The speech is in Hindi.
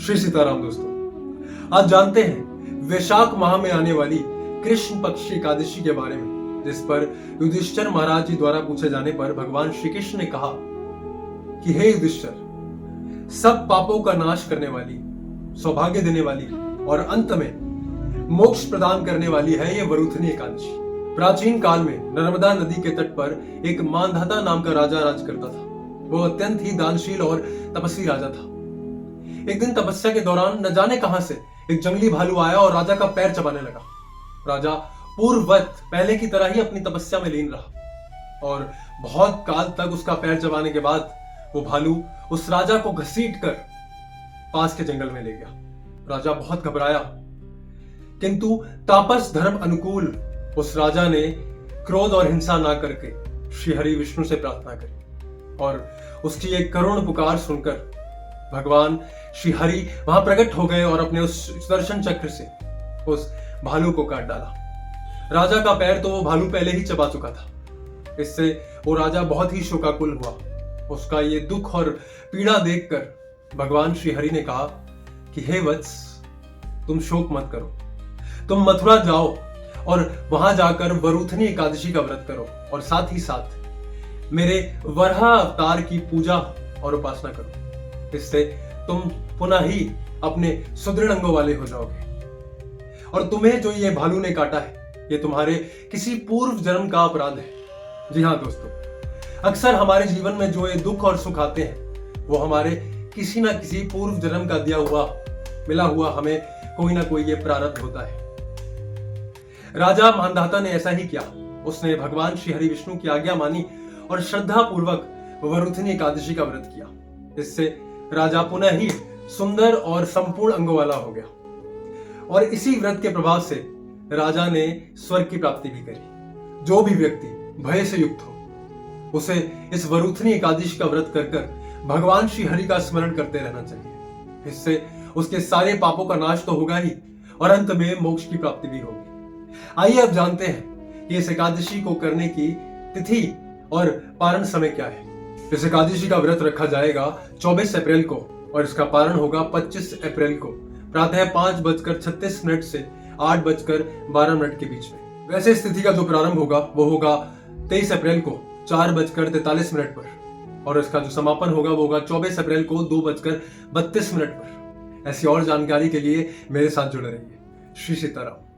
श्री सीताराम दोस्तों, आज जानते हैं वैशाख माह में आने वाली कृष्ण पक्ष की एकादशी के बारे में, जिस पर युधिष्ठिर महाराज जी द्वारा पूछे जाने पर भगवान श्री कृष्ण ने कहा कि हे युधिष्ठिर, सब पापों का नाश करने वाली, सौभाग्य देने वाली और अंत में मोक्ष प्रदान करने वाली है ये वरुथनी एकादशी। प्राचीन काल में नर्मदा नदी के तट पर एक मानधाता नाम का राजा राज करता था। वो अत्यंत ही दानशील और तपस्वी राजा था। एक दिन तपस्या के दौरान न जाने कहां से एक जंगली भालू आया और राजा का पैर चबाने लगा। राजा पूर्ववत पहले की तरह ही अपनी तपस्या में लीन रहा और बहुत काल तक उसका पैर चबाने के बाद वो भालू उस राजा को घसीट कर पास के जंगल में ले गया। राजा बहुत घबराया, किंतु तापस धर्म अनुकूल उस राजा ने क्रोध और हिंसा ना करके श्री हरि विष्णु से प्रार्थना करी और उसकी एक करुण पुकार सुनकर भगवान श्री हरि वहां प्रकट हो गए और अपने उस सुदर्शन चक्र से उस भालू को काट डाला। राजा का पैर तो वो भालू पहले ही चबा चुका था। इससे वो राजा बहुत ही शोकाकुल हुआ। उसका ये दुख और पीड़ा देखकर भगवान श्री हरि ने कहा कि हे वत्स, तुम शोक मत करो, तुम मथुरा जाओ और वहां जाकर वरुथनी एकादशी का व्रत करो और साथ ही साथ मेरे वराह अवतार की पूजा और उपासना करो। इससे तुम पुनः ही अपने सुदृढ़ अंगों वाले हो जाओगे और तुम्हें जो ये भालू ने काटा है ये तुम्हारे किसी पूर्व जन्म का अपराध है। जी हाँ दोस्तों, अक्सर हमारे जीवन में जो ये दुख और सुख आते हैं वो हमारे किसी ना किसी पूर्व जन्म का दिया हुआ मिला हुआ हमें कोई ना कोई ये प्रारब्ध होता है। राजा मानधाता ने ऐसा ही किया। उसने भगवान श्री हरि विष्णु की आज्ञा मानी और श्रद्धा पूर्वक वरुथनी एकादशी का व्रत किया। इससे राजा पुनः ही सुंदर और संपूर्ण अंगों वाला हो गया और इसी व्रत के प्रभाव से राजा ने स्वर्ग की प्राप्ति भी करी। जो भी व्यक्ति भय से युक्त हो उसे इस वरुथनी एकादशी का व्रत कर कर भगवान श्री हरि का स्मरण करते रहना चाहिए। इससे उसके सारे पापों का नाश तो होगा ही और अंत में मोक्ष की प्राप्ति भी होगी। आइए अब जानते हैं कि इस एकादशी को करने की तिथि और पारण समय क्या है। इस एकादशी का व्रत रखा जाएगा 24 अप्रैल को और इसका पारण होगा 25 अप्रैल को प्रातः 5:36 से 8:12 के बीच में। वैसे इस तिथि का जो प्रारंभ होगा वो होगा 23 अप्रैल को 4:43 पर और इसका जो समापन होगा वो होगा 24 अप्रैल को 2:32 पर। ऐसी और जानकारी के लिए मेरे साथ जुड़े रहिए। श्री सीताराम।